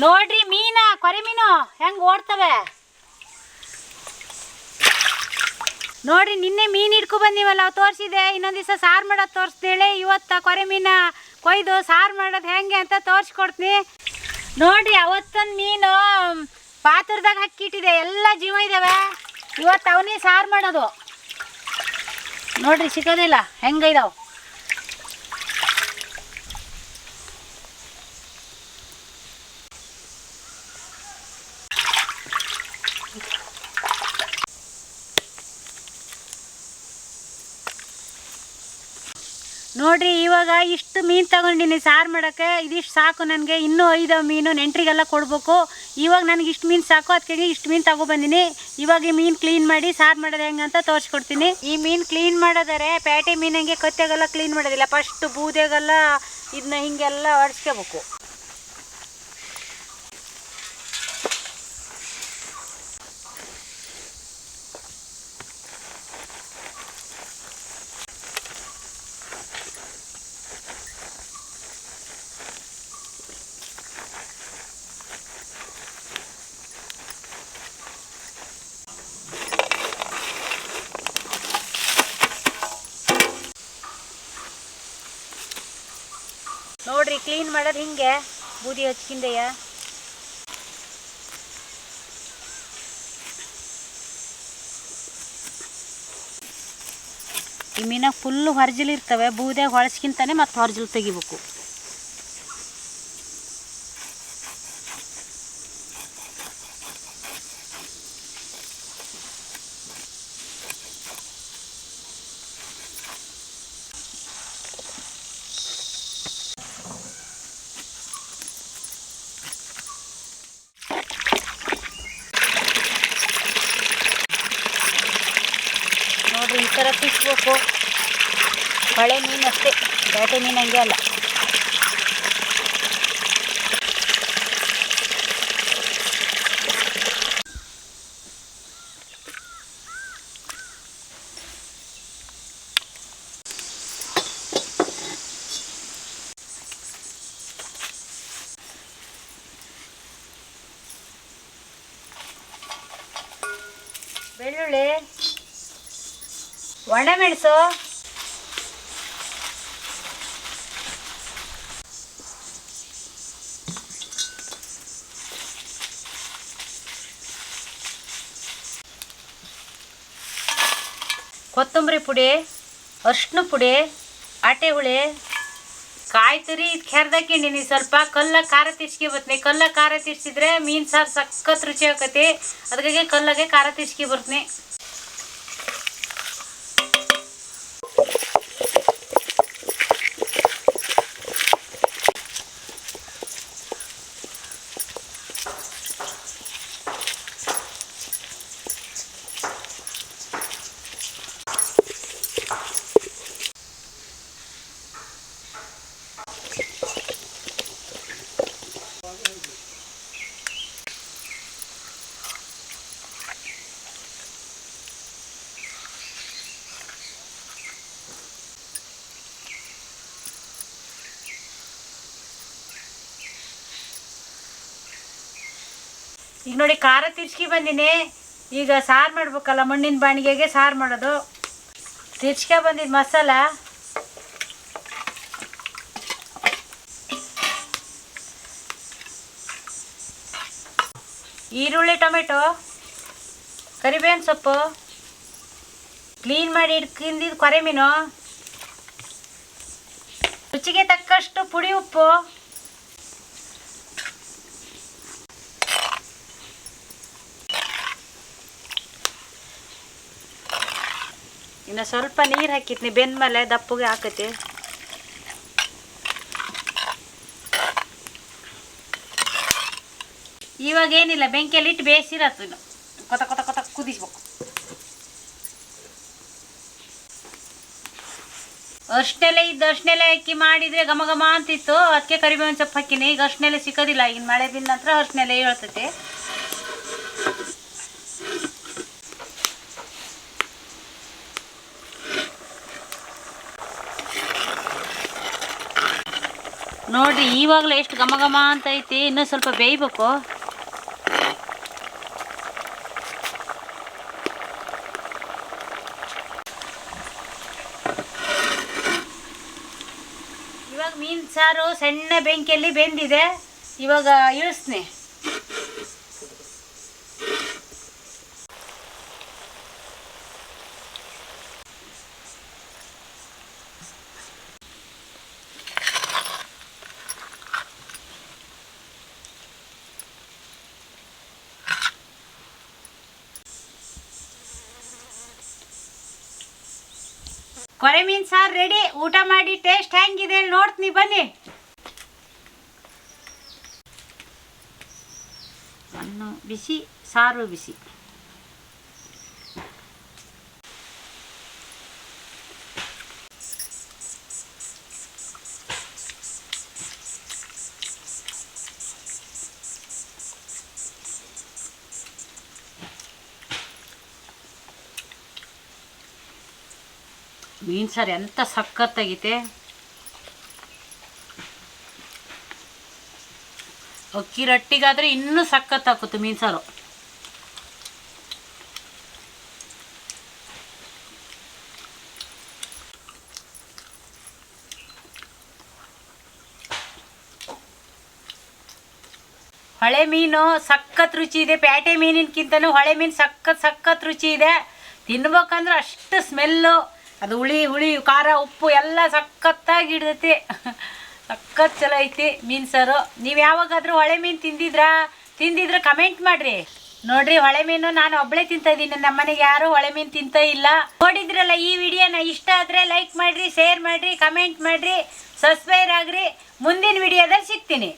ನೋಡ್ರಿ ಮೀನ ಕೊರೆ ಮೀನು ಹೆಂಗ್ ಓಡ್ತವೆ ನೋಡ್ರಿ. ನಿನ್ನೆ ಮೀನು ಹಿಡ್ಕೊ ಬಂದಿವಲ್ಲ ತೋರಿಸಿದೆ. ಇನ್ನೊಂದು ದಿವಸ ಸಾರು ಮಾಡೋದು ತೋರಿಸ್ದೇಳಿ ಇವತ್ತು ಕೊರೆ ಮೀನ ಕೊಯ್ದು ಸಾರು ಮಾಡೋದು ಹೆಂಗೆ ಅಂತ ತೋರಿಸ್ಕೊಡ್ತೀನಿ ನೋಡ್ರಿ. ಅವತ್ತೊಂದು ಮೀನು ಪಾತ್ರದಾಗ ಹಾಕಿಟ್ಟಿದೆ, ಎಲ್ಲ ಜೀವ ಇದ್ದಾವೆ. ಇವತ್ತು ಅವನೇ ಸಾರು ಮಾಡೋದು ನೋಡ್ರಿ. ಸಿಗೋದಿಲ್ಲ ಹೆಂಗಿದಾವೆ. ನೋಡ್ರಿ ಇವಾಗ ಇಷ್ಟು ಮೀನು ತಗೊಂಡಿನಿ ಸಾರು ಮಾಡೋಕ್ಕೆ. ಇದಿಷ್ಟು ಸಾಕು ನನಗೆ. ಇನ್ನೂ 5 ಮೀನು ನೆಂಟ್ರಿಗೆಲ್ಲ ಕೊಡಬೇಕು. ಇವಾಗ ನನಗೆ ಇಷ್ಟು ಮೀನು ಸಾಕು, ಅದಕ್ಕೆ ಇಷ್ಟು ಮೀನು ತಗೊಬಂದಿನಿ. ಇವಾಗ ಈ ಮೀನು ಕ್ಲೀನ್ ಮಾಡಿ ಸಾರು ಮಾಡೋದು ಹೆಂಗೆ ಅಂತ ತೋರಿಸ್ಕೊಡ್ತೀನಿ. ಈ ಮೀನು ಕ್ಲೀನ್ ಮಾಡೋದರೆ ಪೇಟೆ ಮೀನಂಗೆ ಕತ್ತೆಗೆಲ್ಲ ಕ್ಲೀನ್ ಮಾಡೋದಿಲ್ಲ. ಫಸ್ಟ್ ಬೂದೆಗೆಲ್ಲ ಇದನ್ನ ಹಿಂಗೆಲ್ಲ ಒರೆಸ್ಕೋಬೇಕು. ನೋಡ್ರಿ ಕ್ಲೀನ್ ಮಾಡೋದು ಹಿಂಗೆ ಬೂದಿ ಹಚ್ಕಿಂದೆಯ. ಈ ಮೀನಾಗ ಫುಲ್ಲು ಹೊರಜಲು ಇರ್ತವೆ. ಬೂದ್ಯಾಗ ಹೊಳಸ್ಕಿಂತಾನೆ ಮತ್ತೆ ಹೊರಜಲು ತೆಗಿಬೇಕು. ನೋಡ್ರಿ ಈ ಥರ ತಿಕ್ಬೇಕು. ಹೊಳೆ ಮೀನು ಅಷ್ಟೇ, ಬೇಟೆ ಮೀನು ಹಂಗೆ ಅಲ್ಲ. ಬೆಳ್ಳುಳ್ಳಿ, ಒಣಮೆಣಸು, ಕೊತ್ತಂಬರಿ ಪುಡಿ, ಅರಿಶಿನ ಪುಡಿ, ಆಟೆ ಹುಳಿ, ಕಾಯಿ ತುರಿ ಕೆರ್ದಾಕಿಂಡಿನಿ. ಸ್ವಲ್ಪ ಕಲ್ಲ ಖಾರ ತಿರ್ಸ್ಕಿ ಬರ್ತೀನಿ. ಕಲ್ಲ ಖಾರ ತಿರ್ಸಿದ್ರೆ ಮೀನು ಸಾರು ಸಖತ್ ರುಚಿ ಆಕತಿ. ಅದಕ್ಕೆ ಕಲ್ಲಾಗೆ ಖಾರ ತಿರ್ಸ್ಕಿ ಬರ್ತೀನಿ. ಈಗ ನೋಡಿ ಖಾರ ತಿರ್ಸ್ಕಿ ಬಂದಿನಿ. ಈಗ ಸಾರು ಮಾಡ್ಬೇಕಲ್ಲ, ಮಣ್ಣಿನ ಬಾಣಿಗೆಗೆ ಸಾರು ಮಾಡೋದು. ತಿರ್ಸ್ಕೊ ಬಂದಿದ್ದು ಮಸಾಲ, ಈರುಳ್ಳಿ, ಟೊಮೆಟೊ, ಕರಿಬೇವಿನ ಸೊಪ್ಪು, ಕ್ಲೀನ್ ಮಾಡಿ ಇಟ್ಕೊಂಡಿದ್ದು ಕೊರೆ ಮೀನು, ರುಚಿಗೆ ತಕ್ಕಷ್ಟು ಪುಡಿ ಉಪ್ಪು, ಇನ್ನು ಸ್ವಲ್ಪ ನೀರು ಹಾಕಿದ್ನಿ. ಬೆಂದ ಮೇಲೆ ದಪ್ಪಗೆ ಹಾಕತಿ. ಇವಾಗ ಏನಿಲ್ಲ, ಬೆಂಕಿಯಲ್ಲಿ ಇಟ್ಟು ಬೇಯಿಸಿರತ್ತು. ಇನ್ನು ಕೊತ ಕೊತ ಕೊತ ಕುದಿಸ್ಬೇಕು. ಅರ್ಶಿನೆಲೆ ಇದ್ದು ಅರ್ಶಿನೆಲೆ ಹಾಕಿ ಮಾಡಿದರೆ ಘಮ ಘಮ ಅಂತಿತ್ತು. ಅದಕ್ಕೆ ಕರಿಬೇವಿನ ಸೊಪ್ಪು ಹಾಕಿನಿ. ಈಗ ಅರ್ಶಿನೆಲೆ ಸಿಕ್ಕೋದಿಲ್ಲ. ಈಗಿನ ಮಳೆ ಬಿದ್ದ ನಂತರ ಅರ್ಶಿನೆಲೆ ಹೇಳ್ತೈತೆ. ನೋಡ್ರಿ ಇವಾಗಲೇ ಎಷ್ಟು ಘಮ ಘಮ ಅಂತ ಐತಿ, ಇನ್ನೂ ಸ್ವಲ್ಪ ಬೇಯಬೇಕು. ಇವಾಗ ಮೀನು ಸಾರು ಸಣ್ಣ ಬೆಂಕಿಯಲ್ಲಿ ಬೆಂದಿದೆ. ಇವಾಗ ಇಳಿಸ್ತೀನಿ. ಕೊರೆ ಮೀನು ಸಾರು ರೆಡಿ. ಊಟ ಮಾಡಿ ಟೇಸ್ಟ್ ಹೆಂಗಿದೆ ನೋಡ್ತೀನಿ ಬನ್ನಿ. ಅನ್ನ ಬಿಸಿ, ಸಾರು ಬಿಸಿ. ಮೀನು ಸಾರು ಎಂತ ಸಖತ್ತಾಗೈತೆ. ಅಕ್ಕಿ ರೊಟ್ಟಿಗಾದ್ರೆ ಇನ್ನೂ ಸಖತ್ತಾಗುತ್ತೆ ಮೀನು ಸಾರು. ಹೊಳೆ ಮೀನು ಸಖತ್ ರುಚಿ ಇದೆ. ಪ್ಯಾಟೆ ಮೀನಿನಕ್ಕಿಂತನೂ ಹೊಳೆ ಮೀನು ಸಖತ್ ರುಚಿ ಇದೆ. ತಿನ್ಬೇಕಂದ್ರೆ ಅಷ್ಟು ಸ್ಮೆಲ್ಲು, ಅದು ಹುಳಿ ಖಾರ ಉಪ್ಪು ಎಲ್ಲ ಸಖತ್ತಾಗಿ ಹಿಡ್ದೈತಿ. ಸಖತ್ ಚಲೋ ಐತಿ ಮೀನು ಸಾರು. ನೀವು ಯಾವಾಗಾದರೂ ಹೊಳೆ ಮೀನು ತಿಂದಿದ್ರೆ ಕಮೆಂಟ್ ಮಾಡಿರಿ. ನೋಡ್ರಿ ಹೊಳೆ ಮೀನು ನಾನು ಒಬ್ಬಳೇ ತಿಂತಾ ಇದ್ದೀನಿ, ನಮ್ಮ ಮನೆಗೆ ಯಾರು ಹೊಳೆ ಮೀನು ತಿಂತ ಇಲ್ಲ. ನೋಡಿದ್ರಲ್ಲ ಈ ವಿಡಿಯೋನ, ಇಷ್ಟ ಆದರೆ ಲೈಕ್ ಮಾಡಿರಿ, ಶೇರ್ ಮಾಡಿರಿ, ಕಮೆಂಟ್ ಮಾಡಿರಿ, ಸಬ್ಸ್ಕ್ರೈಬ್ ಆಗ್ರಿ. ಮುಂದಿನ ವಿಡಿಯೋದಲ್ಲಿ ಸಿಗ್ತೀನಿ.